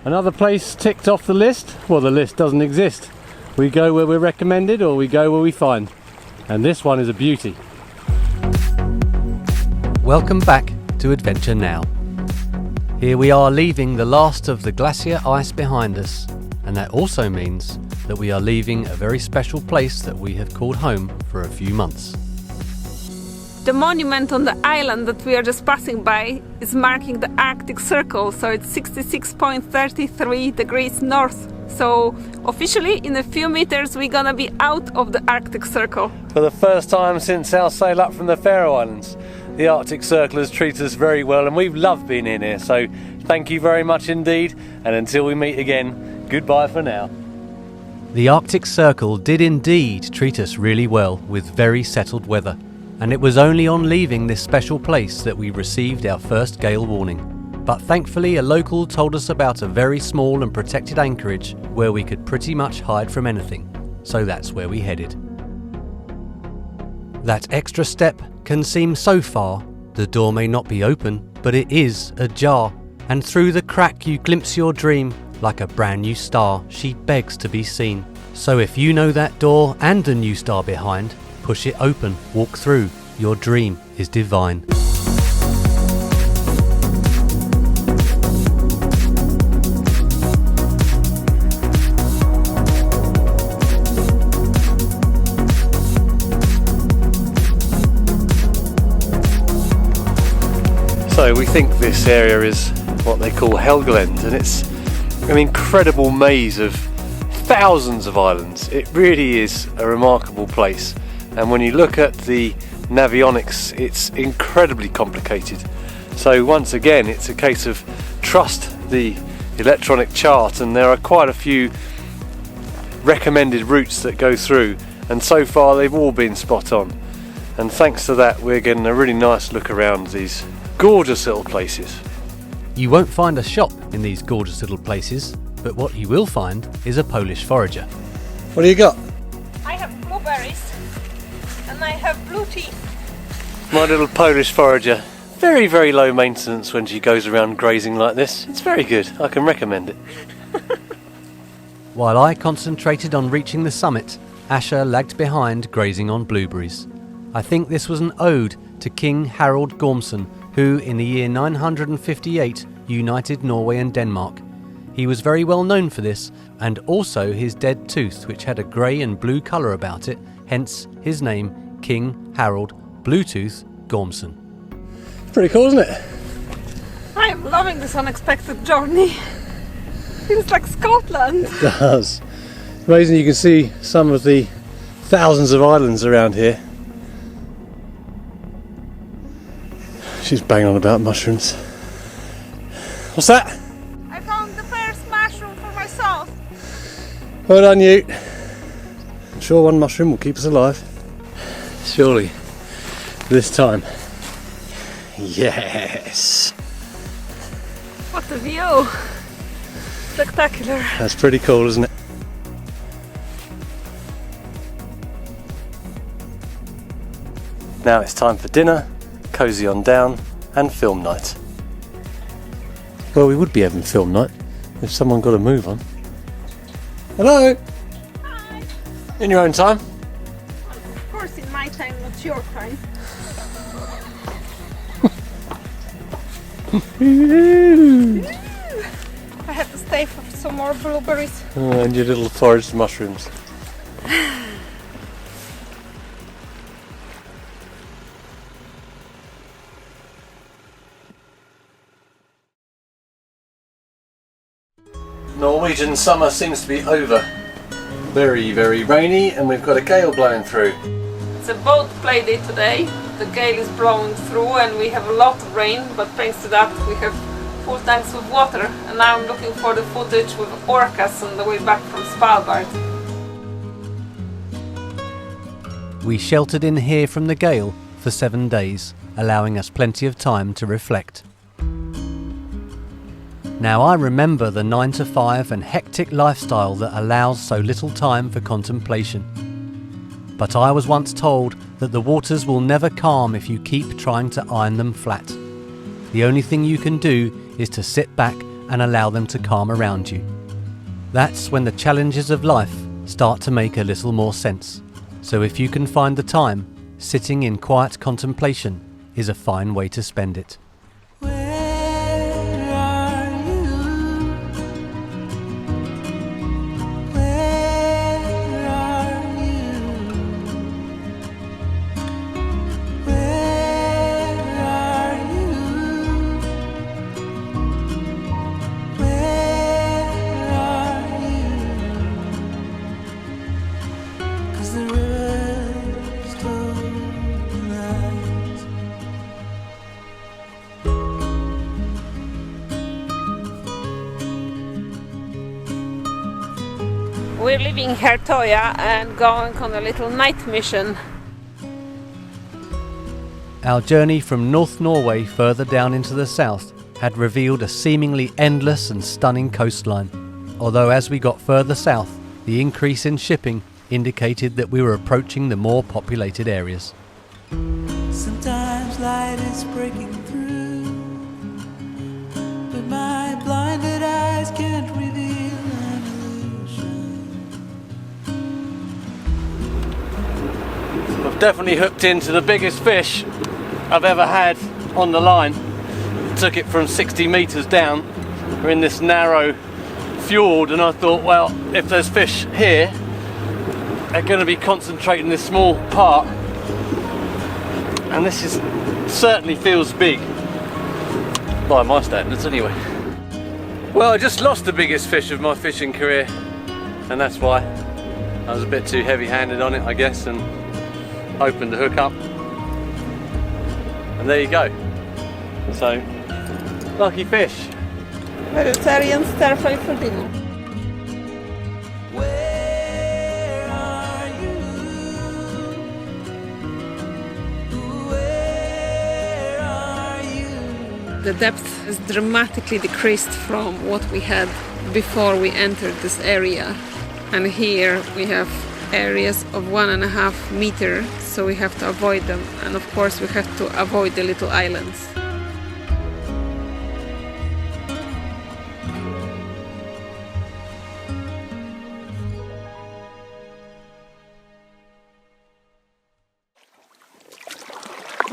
Another place ticked off the list? Well, the list doesn't exist. We go where we're recommended or we go where we find. And this one is a beauty. Welcome back to Adventure Now. Here we are leaving the last of the glacier ice behind us, and that also means that we are leaving a very special place that we have called home for a few months. The monument on the island that we are just passing by is marking the Arctic Circle, so it's 66.33 degrees north. So officially in a few meters we're gonna be out of the Arctic Circle. For the first time since our sail up from the Faroe Islands, the Arctic Circle has treated us very well and we've loved being in here, so thank you very much indeed, and until we meet again, goodbye for now. The Arctic Circle did indeed treat us really well with very settled weather, and it was only on leaving this special place that we received our first gale warning. But thankfully a local told us about a very small and protected anchorage where we could pretty much hide from anything, so that's where we headed. That extra step can seem so far. The door may not be open, but it is ajar, and through the crack you glimpse your dream. Like a brand new star, she begs to be seen. So if you know that door and the new star behind, push it open, walk through, your dream is divine. So we think this area is what they call Helgeland, and it's an incredible maze of thousands of islands. It really is a remarkable place, and when you look at the navionics, it's incredibly complicated. So once again, it's a case of trust the electronic chart, and there are quite a few recommended routes that go through, and so far they've all been spot on. And thanks to that, we're getting a really nice look around these gorgeous little places. You won't find a shop in these gorgeous little places, but what you will find is a Polish forager. What do you got? I have blueberries and I have blue tea. My little Polish forager. Very, very low maintenance when she goes around grazing like this. It's very good. I can recommend it. While I concentrated on reaching the summit, Asher lagged behind grazing on blueberries. I think this was an ode to King Harald Gormson, who in the year 958 united Norway and Denmark. He was very well known for this, and also his dead tooth, which had a grey and blue colour about it, hence his name, King Harald Bluetooth Gormson. Pretty cool, isn't it? I am loving this unexpected journey. Feels like Scotland. It does. It's amazing you can see some of the thousands of islands around here. She's banging on about mushrooms. What's that? I found the first mushroom for myself. Well done, you. I'm sure one mushroom will keep us alive. Surely. This time. Yes. What a view. Spectacular. That's pretty cool, isn't it? Now it's time for dinner, cosy on down, and film night. Well, we would be having film night if someone got a move on. Hello! Hi! In your own time? Of course, in my time, not your time. I have to stay for some more blueberries. Oh, and your little foraged mushrooms. Norwegian summer seems to be over. Very, very rainy, and we've got a gale blowing through. It's a boat play day today. The gale is blowing through and we have a lot of rain, but thanks to that we have full tanks of water, and now I'm looking for the footage with orcas on the way back from Svalbard. We sheltered in here from the gale for 7 days, allowing us plenty of time to reflect. Now I remember the 9 to 5 and hectic lifestyle that allows so little time for contemplation. But I was once told that the waters will never calm if you keep trying to iron them flat. The only thing you can do is to sit back and allow them to calm around you. That's when the challenges of life start to make a little more sense. So if you can find the time, sitting in quiet contemplation is a fine way to spend it. We're leaving Hjartøya and going on a little night mission. Our journey from North Norway further down into the south had revealed a seemingly endless and stunning coastline, although as we got further south, the increase in shipping indicated that we were approaching the more populated areas. Sometimes light is breaking through, but my blinded eyes can't reveal an illusion. I've definitely hooked into the biggest fish I've ever had on the line. Took it from 60 metres down. We're in this narrow fjord, and I thought, well, if there's fish here, they're going to be concentrating this small part, and this is certainly feels big by my standards anyway. Well, I just lost the biggest fish of my fishing career, and that's why I was a bit too heavy-handed on it, I guess, and opened the hook up, and there you go. So, lucky fish. Vegetarian stir fry for dinner. Where are you? Where are you? The depth has dramatically decreased from what we had before we entered this area, and here we have areas of 1.5 meters, so we have to avoid them, and of course we have to avoid the little islands.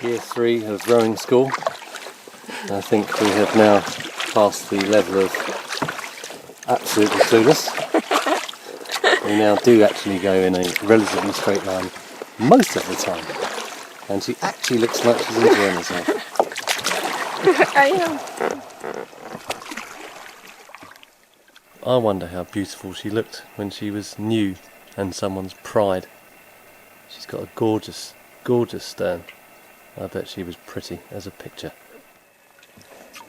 Year 3 of rowing school. I think we have now passed the level of absolutely clueless. We now do actually go in a relatively straight line most of the time, and she actually looks like she's enjoying herself. I am. I wonder how beautiful she looked when she was new and someone's pride. She's got a gorgeous, gorgeous stern. I bet she was pretty as a picture.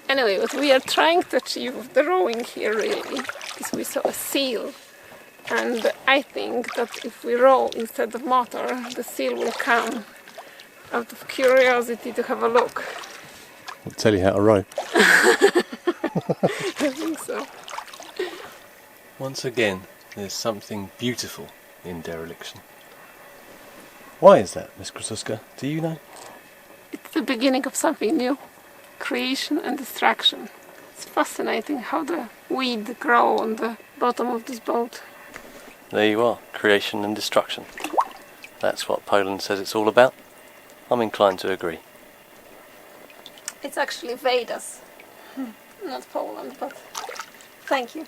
Anyway, what we are trying to achieve with the rowing here really is we saw a seal, and I think that if we row instead of motor, the seal will come out of curiosity to have a look. I'll tell you how to row. I think so. Once again, there's something beautiful in dereliction. Why is that, Miss Krasuska? Do you know? It's the beginning of something new. Creation and destruction. It's fascinating how the weed grow on the bottom of this boat. There you are, creation and destruction. That's what Poland says it's all about. I'm inclined to agree. It's actually Vedas, not Poland, but thank you.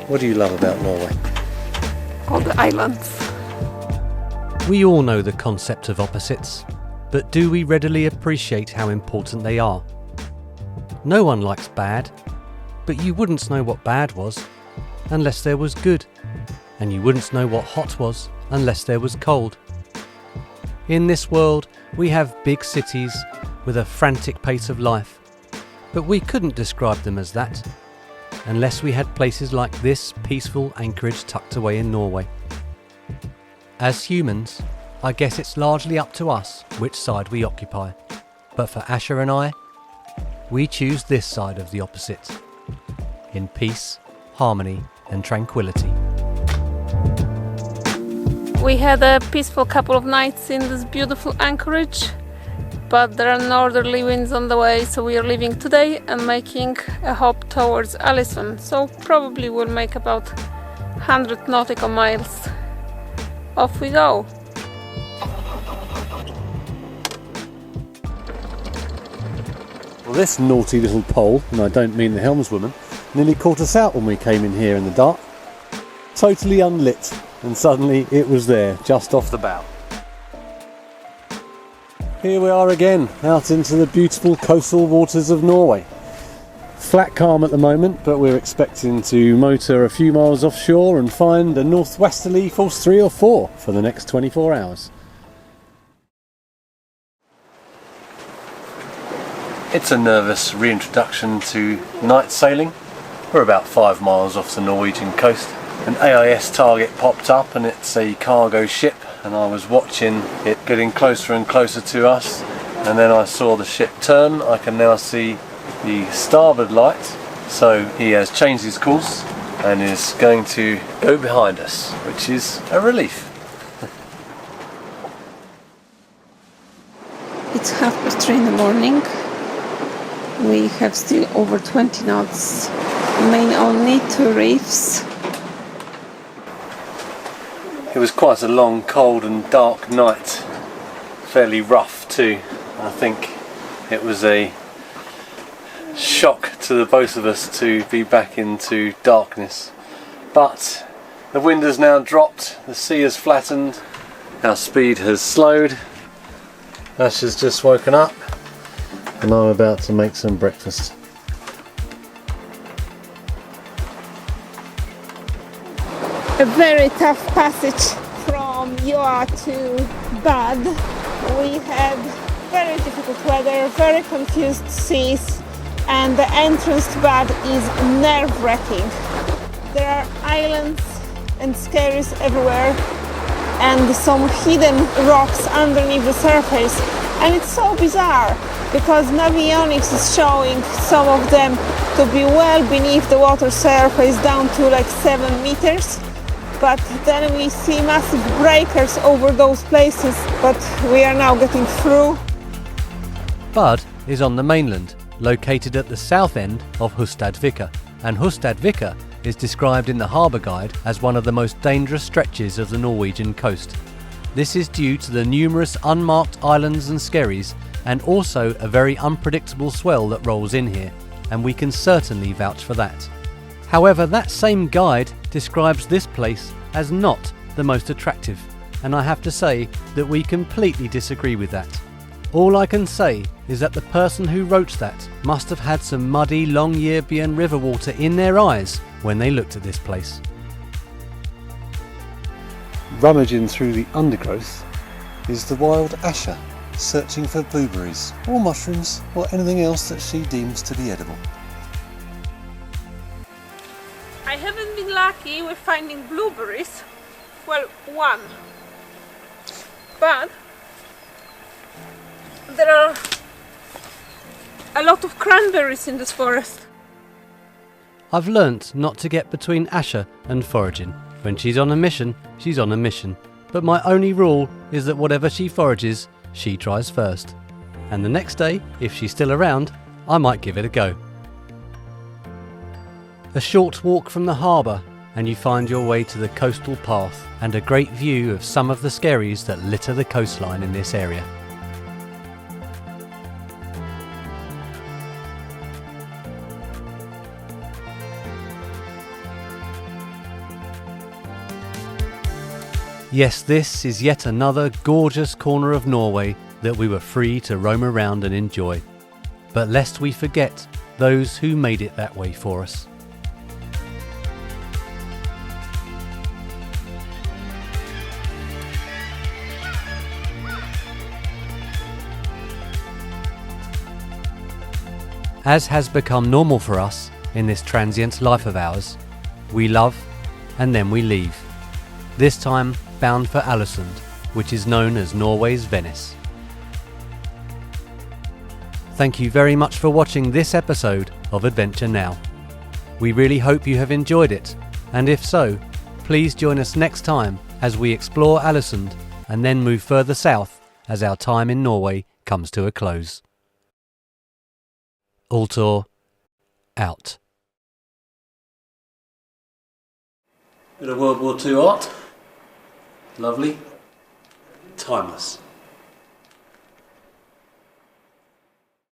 What do you love about Norway? All the islands. We all know the concept of opposites, but do we readily appreciate how important they are? No one likes bad, but you wouldn't know what bad was unless there was good, and you wouldn't know what hot was unless there was cold. In this world, we have big cities with a frantic pace of life, but we couldn't describe them as that unless we had places like this peaceful anchorage tucked away in Norway. As humans, I guess it's largely up to us which side we occupy, but for Asher and I, we choose this side of the opposite. in peace, harmony and tranquility. We had a peaceful couple of nights in this beautiful anchorage, but there are northerly winds on the way, so we are leaving today and making a hop towards Ålesund. So probably we'll make about 100 nautical miles. Off we go! Well, this naughty little pole, and I don't mean the helmswoman, nearly caught us out when we came in here in the dark. Totally unlit, and suddenly it was there, just off the bow. Here we are again, out into the beautiful coastal waters of Norway. Flat calm at the moment, but we're expecting to motor a few miles offshore and find a northwesterly force 3 or 4 for the next 24 hours. It's a nervous reintroduction to night sailing. We're about 5 miles off the Norwegian coast. An AIS target popped up and it's a cargo ship, and I was watching it getting closer and closer to us, and then I saw the ship turn. I can now see the starboard light, so he has changed his course and is going to go behind us, which is a relief. It's 3:30 in the morning. We have still over 20 knots, main only, 2 reefs. It was quite a long, cold and dark night, fairly rough too. I think it was a shock to the both of us to be back into darkness. But the wind has now dropped, the sea has flattened, our speed has slowed. Ash has just woken up and I'm about to make some breakfast. A very tough passage from Hjartøya to Bad. We had very difficult weather, very confused seas, and the entrance to Bad is nerve-wracking. There are islands and skerries everywhere and some hidden rocks underneath the surface, and it's so bizarre because Navionics is showing some of them to be well beneath the water surface, down to like 7 meters. But then we see massive breakers over those places, but we are now getting through. Bud is on the mainland, located at the south end of Hustadvika, and Hustadvika is described in the harbour guide as one of the most dangerous stretches of the Norwegian coast. This is due to the numerous unmarked islands and skerries, and also a very unpredictable swell that rolls in here, and we can certainly vouch for that. However, that same guide describes this place as not the most attractive, and I have to say that we completely disagree with that. All I can say is that the person who wrote that must have had some muddy Longyearbyen river water in their eyes when they looked at this place. Rummaging through the undergrowth is the wild Asher, searching for blueberries or mushrooms or anything else that she deems to be edible. I haven't been lucky with finding blueberries. Well, one. But there are a lot of cranberries in this forest. I've learnt not to get between Asher and foraging. When she's on a mission, she's on a mission. But my only rule is that whatever she forages, she tries first. And the next day, if she's still around, I might give it a go. A short walk from the harbour and you find your way to the coastal path and a great view of some of the skerries that litter the coastline in this area. Yes, this is yet another gorgeous corner of Norway that we were free to roam around and enjoy. But lest we forget those who made it that way for us. As has become normal for us in this transient life of ours, we love and then we leave. This time bound for Ålesund, which is known as Norway's Venice. Thank you very much for watching this episode of Adventure Now. We really hope you have enjoyed it, and if so, please join us next time as we explore Ålesund and then move further south as our time in Norway comes to a close. Altor out. Bit of World War II art. Lovely. Timeless.